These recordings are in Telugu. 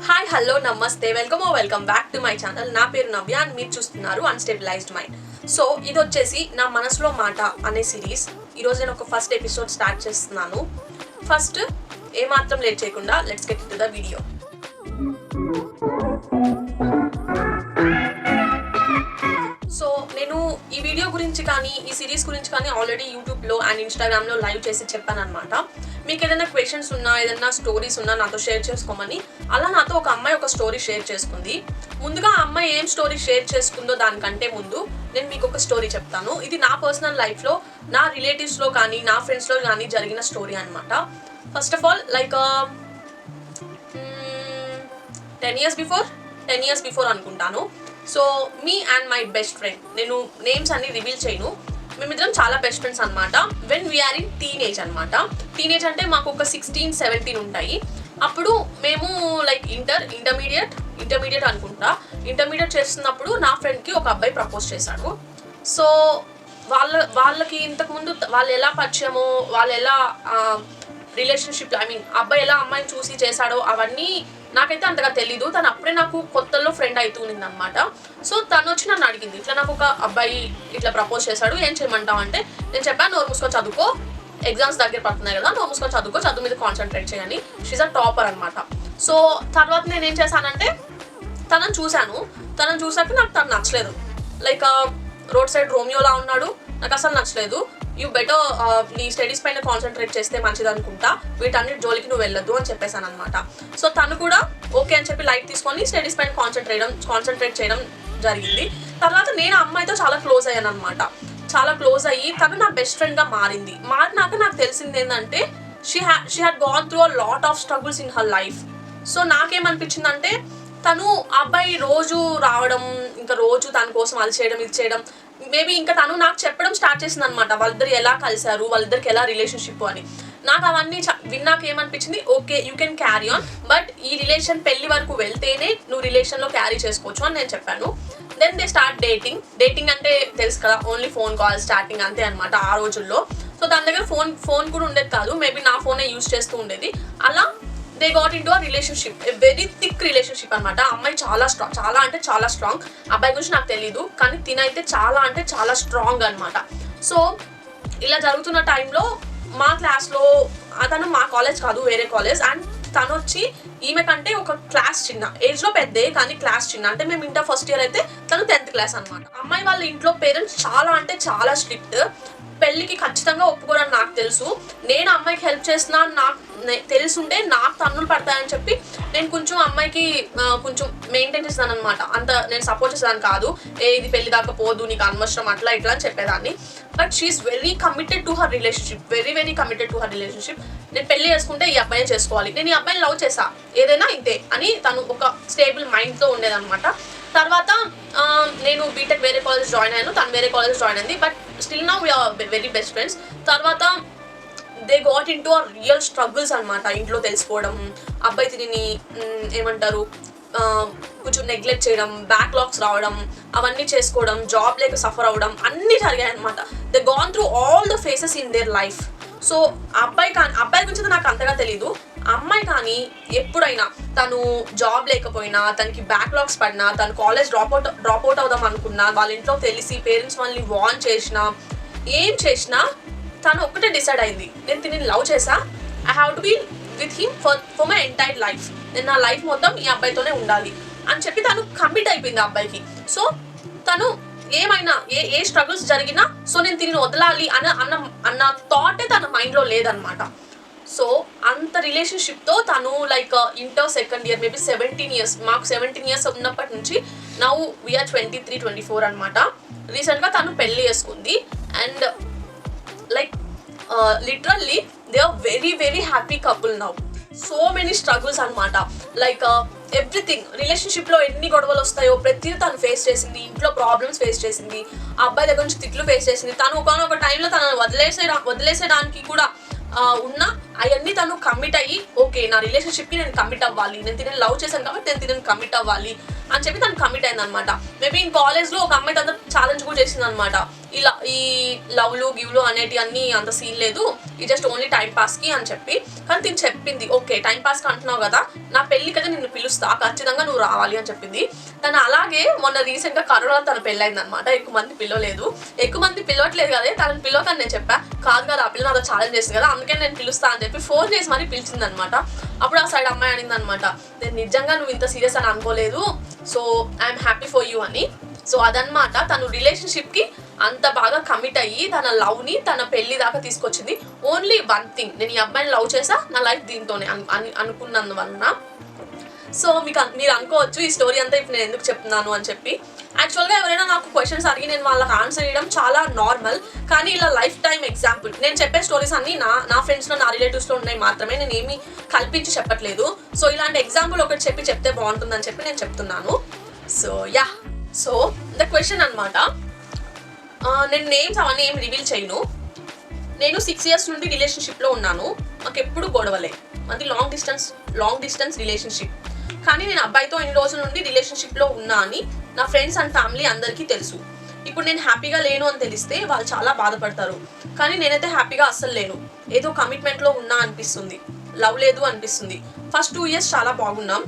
హాయ్ హలో నమస్తే welcome back to my channel. నా పేరు నవ్య అండ్ మీరు చూస్తున్నారు అన్స్టెబిలైజ్డ్ మైండ్. సో ఇది వచ్చేసి నా మనసులో మాట అనే సిరీస్. ఈరోజు నేను ఒక ఫస్ట్ ఎపిసోడ్ స్టార్ట్ చేస్తున్నాను. ఫస్ట్ ఏమాత్రం లేట్ చేయకుండా let's get to the video. So నేను ఈ వీడియో గురించి కానీ ఈ సిరీస్ గురించి కానీ ఆల్రెడీ యూట్యూబ్లో అండ్ ఇన్స్టాగ్రామ్లో లైవ్ చేసి చెప్పాను అనమాట. మీకు ఏదైనా క్వశ్చన్స్ ఉన్నా ఏదైనా స్టోరీస్ ఉన్నా నాతో షేర్ చేసుకోమని. అలా నాతో ఒక అమ్మాయి ఒక స్టోరీ షేర్ చేసుకుంది. ముందుగా ఆ అమ్మాయి ఏం స్టోరీ షేర్ చేసుకుందో దానికంటే ముందు నేను మీకు ఒక స్టోరీ చెప్తాను. ఇది నా పర్సనల్ లైఫ్లో నా రిలేటివ్స్లో కానీ నా ఫ్రెండ్స్లో కానీ జరిగిన స్టోరీ అనమాట. First of all like 10 years before అనుకుంటాను. So me and my best friend, నేను నేమ్స్ అన్ని రివీల్ చేయను, మేమిద్దరం చాలా బెస్ట్ ఫ్రెండ్స్ అనమాట. వెన్ వీఆర్ ఇన్ టీనేజ్ అనమాట. టీనేజ్ అంటే మాకు ఒక 16-17 ఉంటాయి. అప్పుడు మేము లైక్ ఇంటర్మీడియట్ అనుకుంటా. ఇంటర్మీడియట్ చేస్తున్నప్పుడు నా ఫ్రెండ్కి ఒక అబ్బాయి ప్రపోజ్ చేశాడు. సో వాళ్ళకి ఇంతకుముందు వాళ్ళు ఎలా పరిచయమో, వాళ్ళు ఎలా రిలేషన్షిప్ అబ్బాయి ఎలా అమ్మాయిని చూసి చేశాడో అవన్నీ నాకైతే అంతగా తెలీదు. తను అప్పుడే నాకు కొత్తలో ఫ్రెండ్ అవుతుంది అనమాట. సో తను వచ్చి నన్ను అడిగింది, ఇట్లా నాకు ఒక అబ్బాయి ఇట్లా ప్రపోజ్ చేశాడు, ఏం చేయమంటావు అంటే నేను చెప్పాను, నోరు మూసుకొని చదువుకో, ఎగ్జామ్స్ దగ్గర పడుతున్నాయి కదా, నోరు మూసుకొని చదువుకో, చదువు మీద కాన్సన్ట్రేట్ చేయని. షీజ్ అ టాపర్ అనమాట. సో తర్వాత నేను ఏం చేశానంటే తనని చూసాక నాకు తను నచ్చలేదు. లైక్ రోడ్ సైడ్ రోమియోలా ఉన్నాడు, నాకు అసలు నచ్చలేదు. యూ బెటర్ నీ స్టడీస్ పైన కాన్సన్ట్రేట్ చేస్తే మంచిది అనుకుంటా, వీటన్నిటి జోలికి నువ్వు వెళ్ళొద్దు అని చెప్పేశాను అనమాట. సో తను కూడా ఓకే అని చెప్పి లైట్ తీసుకొని స్టడీస్ పైన కాన్సన్ట్రేట్ చేయడం జరిగింది. తర్వాత నేను అమ్మాయితో చాలా క్లోజ్ అయ్యాను అనమాట. చాలా క్లోజ్ అయ్యి తను నా బెస్ట్ ఫ్రెండ్గా మారినాక నాకు తెలిసింది ఏంటంటే she had gone through a lot of struggles in her life. So నాకేమనిపించిందంటే తను అబ్బాయి రోజు రావడం, ఇంకా రోజు తన కోసం అది చేయడం ఇది చేయడం, మేబీ ఇంకా తను నాకు చెప్పడం స్టార్ట్ చేసింది అనమాట, వాళ్ళిద్దరు ఎలా కలిశారు, వాళ్ళిద్దరికి ఎలా రిలేషన్షిప్ అని. నాకు అవన్నీ విన్నాక ఏమనిపించింది, okay you can carry on, but ఈ రిలేషన్ పెళ్లి వరకు వెళ్తేనే నువ్వు రిలేషన్లో క్యారీ చేసుకోవచ్చు అని నేను చెప్పాను. దెన్ దే స్టార్ట్ డేటింగ్ అంటే తెలుసు కదా, ఓన్లీ ఫోన్ కాల్ స్టార్టింగ్ అంతే అనమాట ఆ రోజుల్లో. సో దాని దగ్గర ఫోన్ కూడా ఉండేది కాదు, మేబీ నా ఫోనే యూజ్ చేస్తూ ఉండేది. అలా they got into a relationship, a very thick relationship అనమాట. అమ్మాయి చాలా అంటే చాలా స్ట్రాంగ్. అబ్బాయి గురించి నాకు తెలీదు, కానీ తినైతే చాలా అంటే చాలా స్ట్రాంగ్ అనమాట. సో ఇలా జరుగుతున్న టైంలో మా క్లాస్లో అతను మా కాలేజ్ కాదు, వేరే కాలేజ్, అండ్ తను వచ్చి ఈమె కంటే ఒక క్లాస్ చిన్న, ఏజ్లో పెద్దే కానీ క్లాస్ చిన్న. అంటే మేము ఇంటర్ ఫస్ట్ ఇయర్ అయితే తను 10th క్లాస్ అనమాట. అమ్మాయి వాళ్ళ ఇంట్లో పేరెంట్స్ చాలా అంటే చాలా స్ట్రిక్ట్. పెళ్ళికి ఖచ్చితంగా ఒప్పుకోరని నాకు తెలుసు. నేను అమ్మాయికి హెల్ప్ చేస్తున్నా నాకు తెలుసుంటే నాకు తన్నులు పడతాయని చెప్పి నేను కొంచెం అమ్మాయికి కొంచెం మెయింటైన్ చేస్తాను అనమాట. అంత నేను సపోర్ట్ చేసేదాన్ని కాదు, ఇది పెళ్లి దాకా పోదు, నీకు అనవసరం అట్లా ఇట్లా అని చెప్పేదాన్ని. But she's very committed to her relationship, very committed to her relationship. నేను పెళ్లి చేసుకుంటే ఈ అబ్బాయిని చేసుకోవాలి, నేను ఈ అబ్బాయిని లవ్ చేసా, ఏదైనా ఇంతే అని తను ఒక స్టేబుల్ మైండ్తో ఉండేదన్నమాట. తర్వాత నేను బీటెక్ వేరే కాలేజ్ జాయిన్ అయ్యాను, తను వేరే కాలేజ్ జాయిన్ అయింది. But still now we're very best friends. తర్వాత they got into a real struggles అనమాట. ఇంట్లో తెలుసుకోవడం, అబ్బాయి తిని ఏమంటారు కొంచెం నెగ్లెక్ట్ చేయడం, బ్యాక్లాగ్స్ రావడం, అవన్నీ చేసుకోవడం, జాబ్ లేక సఫర్ అవ్వడం, అన్నీ జరిగాయి అనమాట. They gone through all the faces in their life. So అబ్బాయి గురించి నాకు అంతగా తెలీదు. అమ్మాయి కానీ ఎప్పుడైనా తను జాబ్ లేకపోయినా, తనకి బ్యాక్లాగ్స్ పడినా, తను కాలేజ్ డ్రాప్ అవుట్ అవుదాం అనుకున్నా, వాళ్ళ ఇంట్లో తెలిసి పేరెంట్స్ వాళ్ళని వార్న్ చేసినా, ఏం చేసినా తను ఒక్కటే డిసైడ్ అయింది, నేను తిని లవ్ చేసా, I have to be with him for my entire life, నేను నా లైఫ్ మొత్తం ఈ అబ్బాయితోనే ఉండాలి అని చెప్పి తను కమిట్ అయిపోయింది ఆ అబ్బాయికి. సో తను ఏమైనా ఏ స్ట్రగుల్స్ జరిగినా సో నేను తిని వదలాలి అన్న థాటే తన మైండ్లో లేదనమాట. సో అంత రిలేషన్షిప్తో తను like inter second year maybe 17 years, మాకు 17 years ఉన్నప్పటి నుంచి నౌ వీఆర్ 23-24 అనమాట. రీసెంట్గా తను పెళ్లి చేసుకుంది. And like literally they are very happy couple now. So many struggles అనమాట. లైక్ ఎవ్రీథింగ్, రిలేషన్షిప్లో ఎన్ని గొడవలు వస్తాయో ప్రతిదీ తను ఫేస్ చేసింది, ఇంట్లో ప్రాబ్లమ్స్ ఫేస్ చేసింది, ఆ అబ్బాయి దగ్గర నుంచి తిట్లు ఫేస్ చేసింది. తను ఒకనొక టైంలో తనను వదిలేసేయడానికి కూడా ఉన్నా అవన్నీ తను కమిట్ అయ్యి ఓకే నా రిలేషన్షిప్కి నేను కమిట్ అవ్వాలి, నేను తినని లవ్ చేశాను కాబట్టి నేను తినని కమిట్ అవ్వాలి అని చెప్పి తను కమిట్ అయింది అనమాట. మేబీ ఇన్ కాలేజ్లో ఒక అమ్మాయి తను ఛాలెంజ్ కూడా చేసింది అనమాట, ఇలా ఈ లవ్లు గివ్లు అనేటి అన్నీ అంత సీన్ లేదు, ఈ జస్ట్ ఓన్లీ టైం పాస్కి అని చెప్పి. కానీ తిని చెప్పింది ఓకే టైం పాస్కి అంటున్నావు కదా, నా పెళ్ళికి అయితే నిన్ను పిలుస్తా, ఖచ్చితంగా నువ్వు రావాలి అని చెప్పింది. తను అలాగే మొన్న రీసెంట్గా కరోనా తన పెళ్ళైంది అనమాట. ఎక్కువ మంది పిలవలేదు, ఎక్కువ మంది పిలవట్లేదు కదా, తనని పిలవకని నేను చెప్పా, కాదు కదా ఆ పిల్ల నాతో ఛాలెంజ్ చేసింది కదా అందుకే నేను పిలుస్తా అని చెప్పి ఫోన్ చేసి మరీ పిలిచింది అనమాట. అప్పుడు ఆ సైడ్ అమ్మాయి అనింది అనమాట, నేను నిజంగా నువ్వు ఇంత సీరియస్ అని అనుకోలేదు, so I'm happy for you అని. సో అదనమాట తను రిలేషన్షిప్కి అంత బాగా కమిట్ అయ్యి తన లవ్ని తన పెళ్లి దాకా తీసుకొచ్చింది. ఓన్లీ వన్ థింగ్, నేను ఈ అబ్బాయిని లవ్ చేసా, నా లైఫ్ దీంతోనే అనుకున్నందువలన. సో మీరు అనుకోవచ్చు ఈ స్టోరీ అంతా ఇప్పుడు నేను ఎందుకు చెప్తున్నాను అని చెప్పి. యాక్చువల్గా ఎవరైనా నాకు క్వశ్చన్స్ అడిగి నేను వాళ్ళకి ఆన్సర్ చేయడం చాలా నార్మల్, కానీ ఇలా లైఫ్ టైం ఎగ్జాంపుల్ నేను చెప్పే స్టోరీస్ అన్నీ నా ఫ్రెండ్స్లో నా రిలేటివ్స్లో ఉన్నాయి మాత్రమే, నేను ఏమీ కల్పించి చెప్పట్లేదు. సో ఇలాంటి ఎగ్జాంపుల్ ఒకటి చెప్తే బాగుంటుందని చెప్పి నేను చెప్తున్నాను. So yeah, so the question అనమాట, నేను నేమ్స్ అవన్నీ ఏం రివీల్ చేయను. నేను 6 years నుండి రిలేషన్షిప్లో ఉన్నాను, మాకు ఎప్పుడు గొడవలే, అది లాంగ్ డిస్టెన్స్ రిలేషన్షిప్. కానీ నేను అబ్బాయితో ఎన్ని రోజుల నుండి రిలేషన్షిప్లో ఉన్నా అని నా ఫ్రెండ్స్ అండ్ ఫ్యామిలీ అందరికీ తెలుసు. ఇప్పుడు నేను హ్యాపీగా లేను అని తెలిస్తే వాళ్ళు చాలా బాధపడతారు, కానీ నేనైతే హ్యాపీగా అస్సలు లేను. ఏదో కమిట్మెంట్లో ఉన్నా అనిపిస్తుంది, లవ్ లేదు అనిపిస్తుంది. ఫస్ట్ 2 years చాలా బాగున్నాం,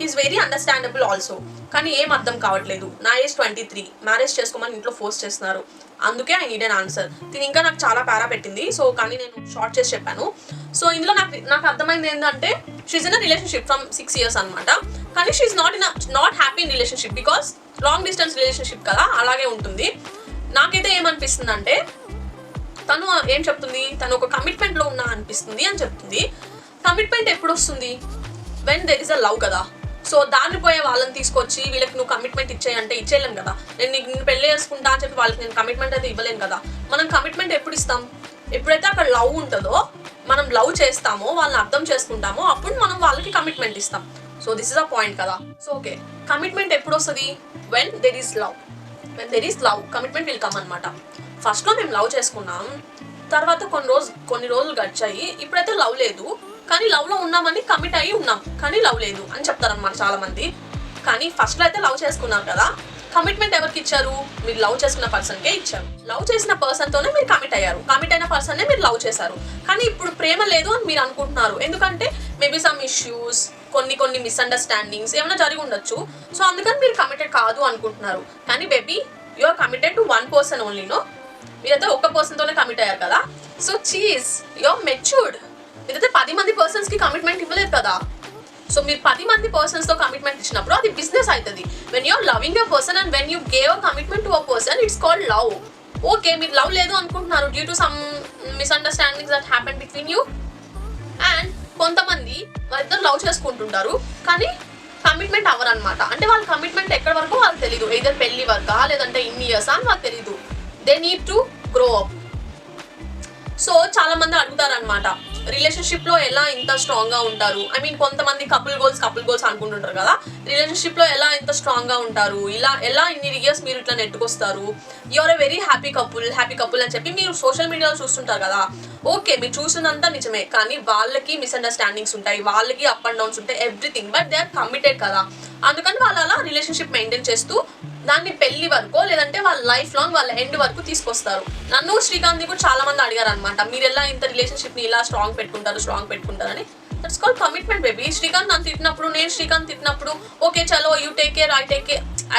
ఈజ్ వెరీ అండర్స్టాండబుల్ ఆల్సో, కానీ ఏం అర్థం కావట్లేదు. నా ఏజ్ 23, మ్యారేజ్ చేసుకోమని ఇంట్లో ఫోర్స్ చేస్తున్నారు, అందుకే ఐ నీడ్ అన్ ఆన్సర్. దీని ఇంకా నాకు చాలా పారా పెట్టింది, సో కానీ నేను షార్ట్ చేసి చెప్పాను. సో ఇందులో నాకు అర్థమైంది ఏంటంటే she's in a relationship from 6 years అనమాట, కానీ she's not happy in relationship because long distance relationship కదా, అలాగే ఉంటుంది. నాకైతే ఏమనిపిస్తుంది అంటే తను ఏం చెప్తుంది, తను ఒక కమిట్మెంట్లో ఉన్నా అనిపిస్తుంది అని చెప్తుంది. కమిట్మెంట్ ఎప్పుడు వస్తుంది, when there is a love కదా. సో దాన్ని పోయే వాళ్ళని తీసుకొచ్చి వీళ్ళకి నువ్వు కమిట్మెంట్ ఇచ్చేయంటే ఇచ్చేయలేం కదా. నేను పెళ్లి చేసుకుంటా అని చెప్పి వాళ్ళకి నేను కమిట్మెంట్ అయితే ఇవ్వలేను కదా. మనం కమిట్మెంట్ ఎప్పుడు ఇస్తాం, ఎప్పుడైతే అక్కడ లవ్ ఉంటుందో, మనం లవ్ చేస్తామో, వాళ్ళని అర్థం చేసుకుంటామో, అప్పుడు మనం వాళ్ళకి కమిట్మెంట్ ఇస్తాం. So this is a point కదా. సో ఓకే, కమిట్మెంట్ ఎప్పుడు వస్తుంది, when there is love commitment will come అనమాట. ఫస్ట్లో మేము లవ్ చేసుకున్నాం, తర్వాత కొన్ని రోజులు గడిచాయి, ఇప్పుడైతే లవ్ లేదు, కానీ లవ్లో ఉన్నామని కమిట్ అయ్యి ఉన్నాం, కానీ లవ్ లేదు అని చెప్తారనమాట చాలా మంది. కానీ ఫస్ట్లో అయితే లవ్ చేసుకున్నారు కదా, కమిట్మెంట్ ఎవరికి ఇచ్చారు, మీరు లవ్ చేసుకున్న పర్సన్కే ఇచ్చారు. లవ్ చేసిన పర్సన్తోనే మీరు కమిట్ అయ్యారు, కమిట్ అయిన పర్సన్నే మీరు లవ్ చేశారు. కానీ ఇప్పుడు ప్రేమ లేదు అని మీరు అనుకుంటున్నారు, ఎందుకంటే మేబీ సమ్ ఇష్యూస్, కొన్ని మిస్అండర్స్టాండింగ్స్ ఏమైనా జరిగి ఉండొచ్చు. సో అందుకని మీరు కమిటెడ్ కాదు అనుకుంటున్నారు. కానీ baby you are committed to 1 person only. No, మీరైతే ఒక్క పర్సన్తోనే కమిట్ అయ్యారు కదా. So cheese you are matured. మీరైతే 10 మంది పర్సన్స్కి కమిట్మెంట్ ఇవ్వలేదు కదా. సో మీరు 10 మంది పర్సన్స్తో కమిట్మెంట్ ఇచ్చినప్పుడు అది బిజినెస్ అవుతుంది. When you're loving your person and when you gave a commitment to a person, it's called love. Okay, మీరు లవ్ లేదు అనుకుంటున్నారు due to some misunderstandings that happen between you. And కొంతమంది వాళ్ళిద్దరు లవ్ చేసుకుంటుంటారు, కానీ కమిట్మెంట్ అవ్వరు అనమాట. అంటే వాళ్ళ కమిట్మెంట్ ఎక్కడి వరకు వాళ్ళకి తెలియదు, ఇద్దరు పెళ్లి వరకా లేదంటే ఇన్ని ఇయర్స్ అని వాళ్ళకి తెలియదు. They need to grow up. So చాలా మంది అడుగుతారు అనమాట, రిలేషన్షిప్లో ఎలా ఇంత స్ట్రాంగ్గా ఉంటారు. ఐ మీన్ కొంతమంది కపుల్ గోల్స్ అనుకుంటుంటారు కదా, రిలేషన్షిప్లో ఎలా ఇంత స్ట్రాంగ్గా ఉంటారు, ఎలా ఇన్ని ఇయర్స్ మీరు ఇట్లా నెట్టుకొస్తారు, you're a very happy couple అని చెప్పి మీరు సోషల్ మీడియాలో చూస్తుంటారు కదా. ఓకే, మీరు చూసినంతా నిజమే, కానీ వాళ్ళకి మిస్అండర్స్టాండింగ్స్ ఉంటాయి, వాళ్ళకి అప్ అండ్ డౌన్స్ ఉంటాయి, everything, but they are committed కదా. అందుకని వాళ్ళు అలా రిలేషన్షిప్ మెయింటైన్ చేస్తూ దాన్ని పెళ్లి వరకు లేదంటే వాళ్ళ లైఫ్ లాంగ్ వాళ్ళ ఎండ్ వరకు తీసుకొస్తారు. నన్ను శ్రీకాంత్ కూడా చాలా మంది అడిగారు అనమాట, మీరు ఎలా ఇంత రిలేషన్షిప్ని ఇలా స్ట్రాంగ్ పెట్టుకుంటారని. That's called commitment baby. Srikanth నన్ను తిట్టినప్పుడు, నేను శ్రీకాంత్ తిట్టినప్పుడు ఓకే చలో you take care,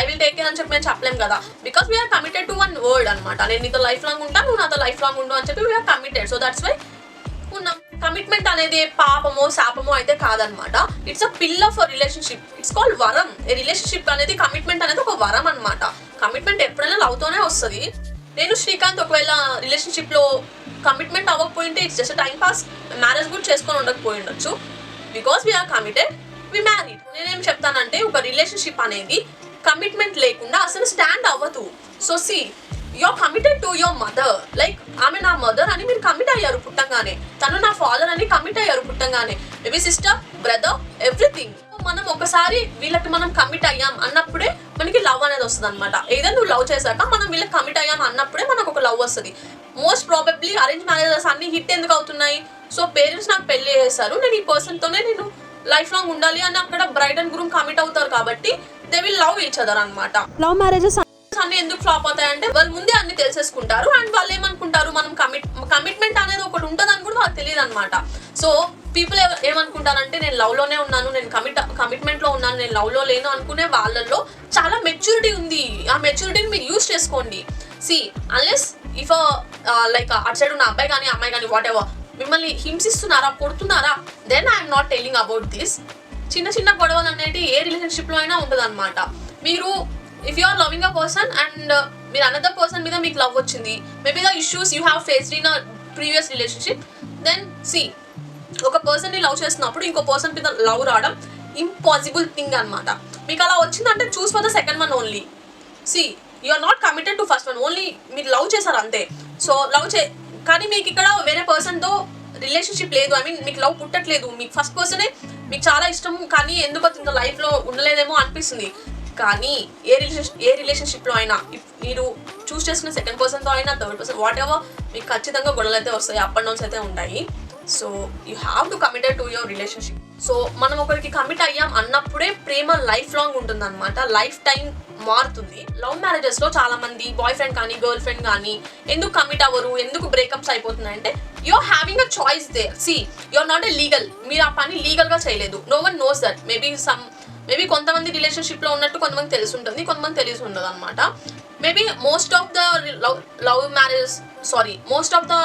I will take care అని చెప్పి మేము చెప్పలేం కదా. Because we're committed to one word అనమాట. నేను నీతో లైఫ్ లాంగ్ ఉంటాను, నువ్వు నాతో లైఫ్ లాంగ్ ఉండు అని చెప్పి we're committed. So that's why ఉన్నాం. కమిట్మెంట్ అనేది పాపమో శాపమో అయితే కాదనమాట. It's a pillar for relationship. It's called వరం. రిలేషన్షిప్ అనేది, కమిట్మెంట్ అనేది ఒక వరం అనమాట. కమిట్మెంట్ ఎప్పుడైనా లవ్తోనే వస్తుంది. నేను శ్రీకాంత్ ఒకవేళ రిలేషన్షిప్లో కమిట్మెంట్ అవ్వకపోయింటే it's just time pass, marriage కూడా చేసుకొని ఉండకపోయి ఉండొచ్చు. Because we're committed, we married. నేనేం చెప్తానంటే ఒక రిలేషన్షిప్ అనేది కమిట్మెంట్ లేకుండా అసలు స్టాండ్ అవ్వదు. So see, you're committed to your mother. Like ఆమె నా మదర్ అని మీరు కమిట్ అయ్యారు పుట్టంగానే, తను నా ఫాదర్ అని కమిట్ అయ్యారు పుట్టంగానే, మేబీ సిస్టర్, బ్రదర్, ఎవ్రీథింగ్. మనం ఒకసారి వీళ్ళకి మనం కమిట్ అయ్యాం అన్నప్పుడే మనకి లవ్ అనేది వస్తుంది అనమాట. ఏదైనా నువ్వు లవ్ చేశాక మనం వీళ్ళకి కమిట్ అయ్యాం అన్నప్పుడే మనకు ఒక లవ్ వస్తుంది. మోస్ట్ ప్రాబబ్లీ అరేంజ్ మ్యారేజెస్ అన్ని హిట్ ఎందుకు అవుతున్నాయి? సో పేరెంట్స్ నాకు పెళ్లి చేస్తారు, నేను ఈ పర్సన్తోనే నేను లైఫ్ లాంగ్ ఉండాలి అని అక్కడ బ్రైడ్ అండ్ గ్రూమ్ కమిట్ అవుతారు కాబట్టి they will love each other అనమాట. లవ్ మ్యారేజెస్ అన్ని ఎందుకు ఫ్లాప్ అవుతాయంటే వాళ్ళు ముందే అన్ని తెలిసేసుకుంటారు అండ్ వాళ్ళు ఏమనుకుంటారు, మనం కమిట్మెంట్ అనేది ఒకటి ఉంటుందని కూడా వాళ్ళకి తెలియదు అనమాట. సో పీపుల్ ఏమనుకుంటారంటే నేను లవ్ లోనే ఉన్నాను, నేను కమిట్మెంట్ లో ఉన్నాను, నేను లవ్ లో లేను అనుకునే వాళ్ళల్లో చాలా మెచ్యూరిటీ ఉంది. ఆ మెచ్యూరిటీని మీరు యూజ్ చేసుకోండి. సి అన్లెస్ ఇఫ్ లైక్ అటు సైడ్ ఉన్న అబ్బాయి కానీ అమ్మాయి కానీ వాట్ ఎవర్ మిమ్మల్ని హింసిస్తున్నారా, కొడుతున్నారా, then I'm not telling about this. చిన్న చిన్న గొడవలు అనేది ఏ రిలేషన్షిప్ లో అయినా ఉంటుంది అనమాట. మీరు if you are loving a person and మీరు అనదర్ పర్సన్ మీద మీకు లవ్ వచ్చింది, maybe the issues you have faced in a previous relationship, then see ఒక పర్సన్ ని లవ్ చేస్తున్నప్పుడు ఇంకో పర్సన్ మీద లవ్ రావడం ఇంపాసిబుల్ థింగ్ అనమాట. మీకు అలా వచ్చిందంటే choose for the second one only. See you are not committed to first one, only మీరు లవ్ చేశారు అంతే. సో కానీ మీకు ఇక్కడ వేరే పర్సన్తో రిలేషన్షిప్ లేదు, ఐ మీన్ మీకు లవ్ పుట్టట్లేదు, మీకు ఫస్ట్ పర్సనే మీకు చాలా ఇష్టం కానీ ఎందుకో ఇంత లైఫ్లో ఉండలేదేమో అనిపిస్తుంది. కానీ ఏ రిలేషన్షిప్లో అయినా మీరు చూస్ చేసుకున్న సెకండ్ పర్సన్తో అయినా థర్డ్ పర్సన్ వాట్ ఎవర్ మీకు ఖచ్చితంగా గొడవలు అయితే వస్తాయి, అప్ అండ్ డౌన్స్ అయితే ఉంటాయి. So you have to committed to your relationship. So మనం ఒకరికి కమిట్ అయ్యాం అన్నప్పుడే ప్రేమ లైఫ్ లాంగ్ ఉంటుంది అనమాట, లైఫ్ టైం మారుతుంది. లవ్ మ్యారేజెస్ లో చాలా మంది బాయ్ ఫ్రెండ్ కానీ గర్ల్ ఫ్రెండ్ కానీ ఎందుకు కమిట్ అవ్వరు, ఎందుకు బ్రేకప్స్ అయిపోతున్నాయంటే you're having a choice there. See you're not a legal, మీరు ఆ పని లీగల్ గా చేయలేదు. No one knows that. Maybe కొంతమంది రిలేషన్షిప్ లో ఉన్నట్టు కొంతమంది తెలిసి ఉంటుంది, కొంతమంది తెలిసి ఉండదు అనమాట. Maybe most of the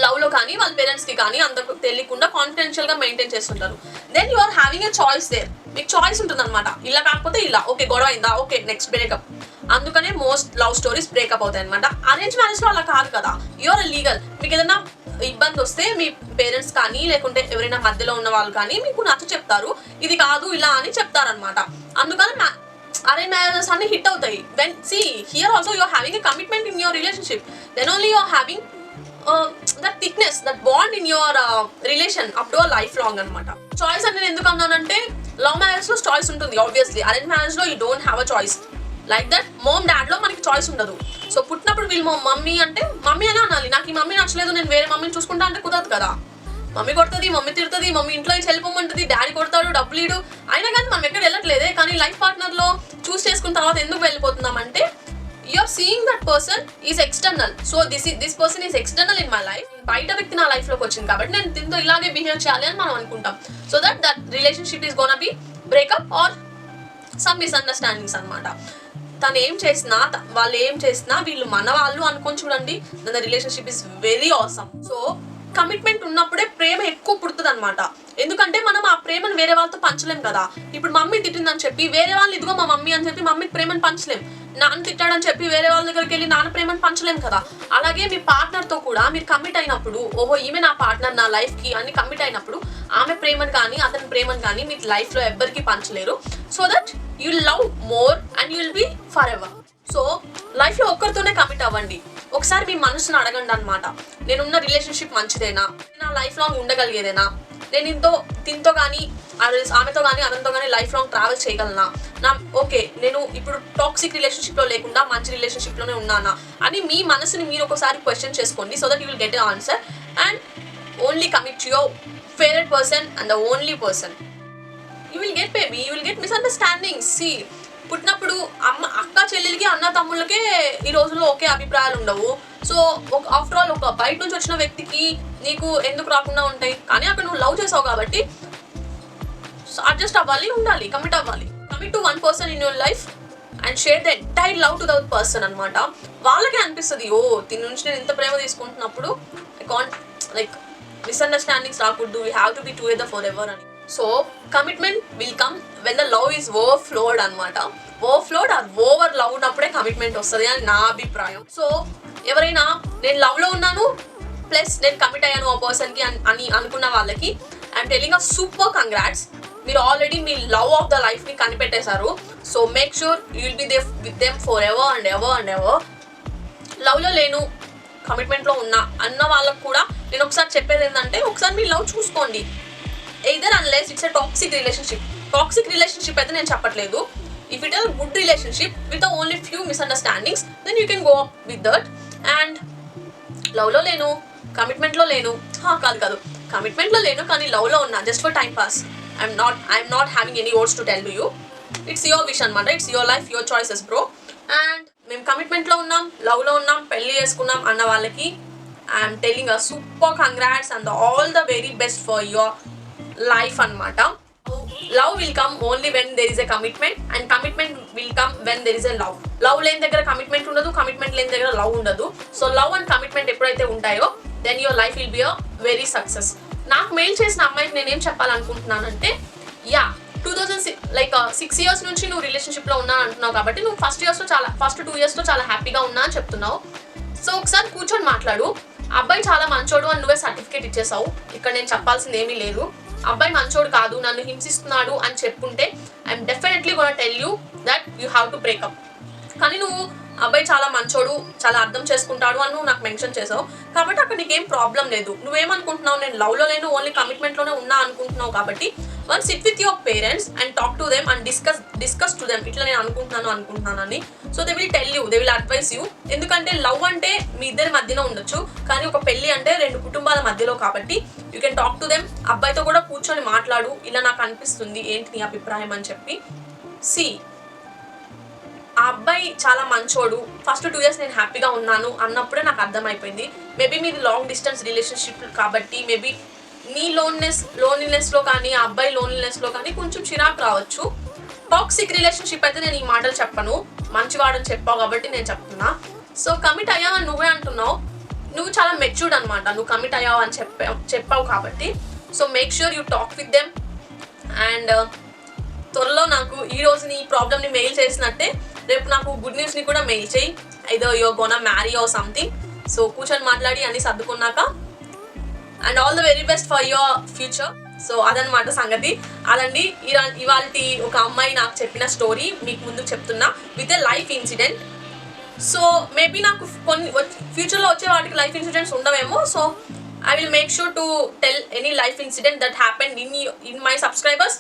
love లో కానీ వాళ్ళ పేరెంట్స్ కి కానీ అందరికి తెలియకుండా కాన్ఫిడెన్షియల్ గా మెయింటైన్ చేస్తుంటారు. Then you are having a choice there. మీకు చాయిస్ ఉంటుంది అనమాట, ఇలా కాకపోతే ఇలా, ఓకే గొడవ అయిందా, ఓకే నెక్స్ట్ బ్రేకప్. అందుకనే మోస్ట్ లవ్ స్టోరీస్ బ్రేకప్ అవుతాయి అనమాట. అరేంజ్ మ్యారేజ్ లో అలా కాదు కదా, యూఆర్ లీగల్. మీకు ఏదైనా ఇబ్బంది వస్తే మీ పేరెంట్స్ కానీ లేకుంటే ఎవరైనా మధ్యలో ఉన్న వాళ్ళు కానీ మీకు నచ్చ చెప్తారు, ఇది కాదు ఇలా అని చెప్తారనమాట. అందుకని అరేంజ్ మ్యారేజెస్ అన్ని హిట్ అవుతాయి. When see here also you're having a commitment in your relationship, then only you're having that thickness, that bond in your relation up to a lifelong అనమాట. చాయిస్ అని నేను ఎందుకు అన్నానంటే లవ్ మ్యారేజ్ లో చాయిస్ ఉంటుంది ఆబ్వియస్లీ, అరేంజ్ మ్యారేజ్ లో you don't have a choice. Like that mom dad లో మనకి చాయిస్ ఉండదు. సో పుట్టినప్పుడు వీళ్ళు మమ్మీ అంటే మమ్మీ అనే అనాలి. నాకు ఈ మమ్మీ నచ్చలేదు, నేను వేరే మమ్మీని చూసుకుంటా అంటే కుదరదు కదా. మమ్మీ కొడుతుంది, మమ్మీ తిడుతుంది, మమ్మీ ఇంట్లో నుంచి వెళ్ళిపోమంటుంది, డాడీ కొడతాడు, డబ్బులు ఇడు, అయినా కానీ మనం ఎక్కడ వెళ్ళట్లేదే. కానీ లైఫ్ పార్ట్నర్ లో చూస్ చేసుకున్న తర్వాత ఎందుకు వెళ్ళిపోతున్నాం అంటే you're seeing that person is external, so this person is external in my life, బయట వ్యక్తి నా లైఫ్ లోకి వచ్చింది కాబట్టి నేను దీంతో ఇలాగే బిహేవ్ చేయాలి అని మనం అనుకుంటాం. So that relationship is gonna be breakup or some misunderstandings అనమాట. తను ఏం చేసినా వాళ్ళు ఏం చేసినా వీళ్ళు మన వాళ్ళు అనుకొని చూడండి, the relationship is very awesome. So commitment ఉన్నప్పుడే ప్రేమ ఎక్కువ పుడుతుంది అనమాట. ఎందుకంటే మనం ఆ ప్రేమను వేరే వాళ్ళతో పంచలేం కదా. ఇప్పుడు మమ్మీ తిట్టిందని చెప్పి వేరే వాళ్ళు ఇదిగో మా మమ్మీ అని చెప్పి మమ్మీకి ప్రేమను పంచలేం. నాన్న తిట్టాడని చెప్పి వేరే వాళ్ళ దగ్గరికి వెళ్ళి నాన్న ప్రేమను పంచలేం కదా. అలాగే మీ పార్ట్నర్తో కూడా మీరు కమిట్ అయినప్పుడు, ఓహో ఈమె నా పార్ట్నర్ నా లైఫ్కి అని కమిట్ అయినప్పుడు ఆమె ప్రేమను కానీ అతని ప్రేమను కానీ మీ లైఫ్లో ఎవ్వరికి పంచలేరు. So that you love more and you will be forever. So లైఫ్లో ఒక్కరితోనే కమిట్ అవ్వండి. ఒకసారి మీ మనసును అడగండి అనమాట, నేనున్న రిలేషన్షిప్ మంచిదేనా, నా లైఫ్ లాంగ్ ఉండగలిగేదేనా, నేను దీంతో కానీ ఆమెతో కానీ అతనితో కానీ లైఫ్ లాంగ్ ట్రావెల్ చేయగలనా, ఓకే నేను ఇప్పుడు టాక్సిక్ రిలేషన్షిప్లో లేకుండా మంచి రిలేషన్షిప్లోనే ఉన్నానా అని మీ మనసుని మీరు ఒకసారి క్వశ్చన్ చేసుకోండి. So that you will get a answer and only commit to your favourite person and the only person. You will get misunderstandings. See పుట్టినప్పుడు అక్క చెల్లెలకి అన్న తమ్ముళ్ళకే ఈ రోజుల్లో ఒకే అభిప్రాయాలు ఉండవు. సో ఆఫ్టర్ ఆల్ ఒక బయట నుంచి వచ్చిన వ్యక్తికి నీకు ఎందుకు రాకుండా ఉంటాయి, కానీ అక్కడ నువ్వు లవ్ చేసావు కాబట్టి అడ్జస్ట్ అవ్వాలి, ఉండాలి, commit to one person in your life and share the entire love to the person అనమాట. వాళ్ళకే అనిపిస్తుంది ఓ దీని నుంచి నేను ఇంత ప్రేమ తీసుకుంటున్నప్పుడు లైక్ మిస్అండర్స్టాండింగ్స్ రాకూడదు, we have to be together forever అని. So commitment will come when the love is overflowed అనమాట. ఓవర్ఫ్లోడ్ ఆర్ ఓవర్ లవ్ ఉన్నప్పుడే కమిట్మెంట్ వస్తుంది అని నా అభిప్రాయం. సో ఎవరైనా నేను లవ్లో ఉన్నాను ప్లస్ నేను కమిట్ అయ్యాను ఆ పర్సన్కి అని అనుకున్న వాళ్ళకి I'm telling a super congrats. మీరు ఆల్రెడీ మీ లవ్ ఆఫ్ ద లైఫ్ని కనిపెట్టేశారు. So make sure you will be there with them forever and ever and ever. లవ్లో లేను కమిట్మెంట్లో ఉన్నా అన్న వాళ్ళకు కూడా నేను ఒకసారి చెప్పేది ఏంటంటే ఒకసారి మీ లవ్ చూసుకోండి. Either unless it's a toxic relationship అయితే నేను చెప్పట్లేదు. If it is good relationship with only few misunderstandings then you can go up with that and లవ్లో లేను, కమిట్మెంట్లో లేను, కాదు కమిట్మెంట్లో లేను కానీ లవ్లో ఉన్నా, just for time pass. I'm not having any words to tell to you. It's your wish అనమాట, it's your life, your choices bro. And మేము కమిట్మెంట్లో ఉన్నాం, లవ్లో ఉన్నాం, పెళ్లి చేసుకున్నాం అన్న వాళ్ళకి I'm telling a super congrats and all the very best for your life అనమాట. Love will come only when there is a commitment and commitment will come when there is a love. Love లేని దగ్గర కమిట్మెంట్ ఉండదు, కమిట్మెంట్ లేని దగ్గర లవ్ ఉండదు. సో లవ్ అండ్ కమిట్మెంట్ ఎప్పుడైతే ఉంటాయో then your life will be a very success. నాకు మెయిల్ చేసిన అమ్మాయికి నేనేం చెప్పాలనుకుంటున్నానంటే, 6 years నుంచి నువ్వు రిలేషన్షిప్లో ఉన్నా అంటున్నావు కాబట్టి నువ్వు ఫస్ట్ 2 yearsలో చాలా హ్యాపీగా ఉన్నా అని చెప్తున్నావు. సో ఒకసారి కూర్చొని మాట్లాడు. అబ్బాయి చాలా మంచోడు అని నువ్వే సర్టిఫికేట్ ఇచ్చేసావు, ఇక్కడ నేను చెప్పాల్సింది ఏమీ లేదు. అబ్బాయి మంచోడు కాదు, నన్ను హింసిస్తున్నాడు అని చెప్పుంటే I'm definitely gonna tell you that you have to breakup. కానీ నువ్వు అబ్బాయి చాలా మంచోడు, చాలా అర్థం చేసుకుంటాడు అని నువ్వు నాకు మెన్షన్ చేసావు కాబట్టి అక్కడ నీకేం ప్రాబ్లం లేదు. నువ్వేమనుకుంటున్నావు, నేను లవ్లో లేను, ఓన్లీ కమిట్మెంట్లోనే ఉన్నా అనుకుంటున్నావు. కాబట్టి one sit with your parents and talk to them and discuss to them, ఇట్లా నేను అనుకుంటున్నానని. So they will tell you, they will advise you. ఎందుకంటే లవ్ అంటే మీ ఇద్దరి మధ్యలో ఉండొచ్చు, కానీ ఒక పెళ్లి అంటే 2 కుటుంబాల మధ్యలో కాబట్టి you can talk to them. అబ్బాయితో కూడా కూర్చొని మాట్లాడు, ఇలా నాకు అనిపిస్తుంది, ఏంటి నీ అభిప్రాయం అని చెప్పి. ఆ అబ్బాయి చాలా మంచోడు, ఫస్ట్ 2 years నేను హ్యాపీగా ఉన్నాను అన్నప్పుడే నాకు అర్థమైపోయింది. మేబీ మీది లాంగ్ డిస్టెన్స్ రిలేషన్షిప్ కాబట్టి మేబీ నీ లోన్లీనెస్లో కానీ ఆ అబ్బాయి లోన్లీనెస్లో కానీ కొంచెం చిరాకు రావచ్చు. టాక్సిక్ రిలేషన్షిప్ అయితే నేను ఈ మాటలు చెప్పను, మంచివాడని చెప్పావు కాబట్టి నేను చెప్తున్నా. సో కమిట్ అయ్యా అని నువ్వే అంటున్నావు, నువ్వు చాలా మెచ్యూర్డ్ అనమాట, నువ్వు కమిట్ అయ్యావు అని చెప్పావు కాబట్టి. So make sure you talk with them. And త్వరలో నాకు ఈ రోజు నీ ప్రాబ్లమ్ని మెయిల్ చేసినట్టే రేపు నాకు గుడ్ న్యూస్ని కూడా మెయిల్ చేయి, either your gonna marry or something. So కూర్చొని మాట్లాడి అన్ని సర్దుకున్నాక and all the very best for your future. So అదనమాట సంగతి. అదండి ఇవాళ ఒక అమ్మాయి నాకు చెప్పిన స్టోరీ మీకు ముందు చెప్తున్నా with a life incident. So maybe నాకు కొన్ని ఫ్యూచర్లో వచ్చే వాటికి లైఫ్ ఇన్సిడెంట్స్ ఉండవేమో. So I will make sure to tell any life incident that happened in my subscribers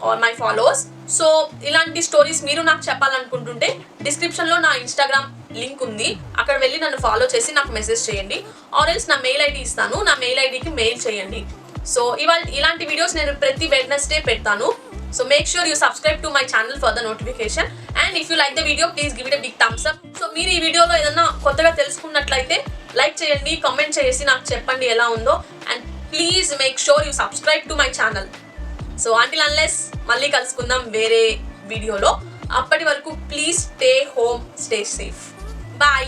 or my followers. So ఇలాంటి స్టోరీస్ మీరు నాకు చెప్పాలనుకుంటుంటే డిస్క్రిప్షన్లో నా ఇన్స్టాగ్రామ్ లింక్ ఉంది, అక్కడ వెళ్ళి నన్ను ఫాలో చేసి నాకు మెసేజ్ చేయండి. ఆర్ ఎల్స్ నా మెయిల్ ఐడి ఇస్తాను, నా మెయిల్ ఐడికి మెయిల్ చేయండి. సో ఇలాంటి వీడియోస్ నేను ప్రతి వెడ్నెస్డే పెడతాను. So make sure you subscribe to my channel for the notification. And if you like the video please give it a big thumbs up. So మీరు ఈ వీడియోలో ఏదన్నా కొత్తగా తెలుసుకున్నట్లయితే లైక్ చేయండి, కామెంట్ చేసి నాకు చెప్పండి ఎలా ఉందో. And please make sure you subscribe to my channel. So until unless మళ్ళీ కలుసుకుందాం వేరే వీడియోలో. అప్పటి వరకు please stay home, stay safe. Bye.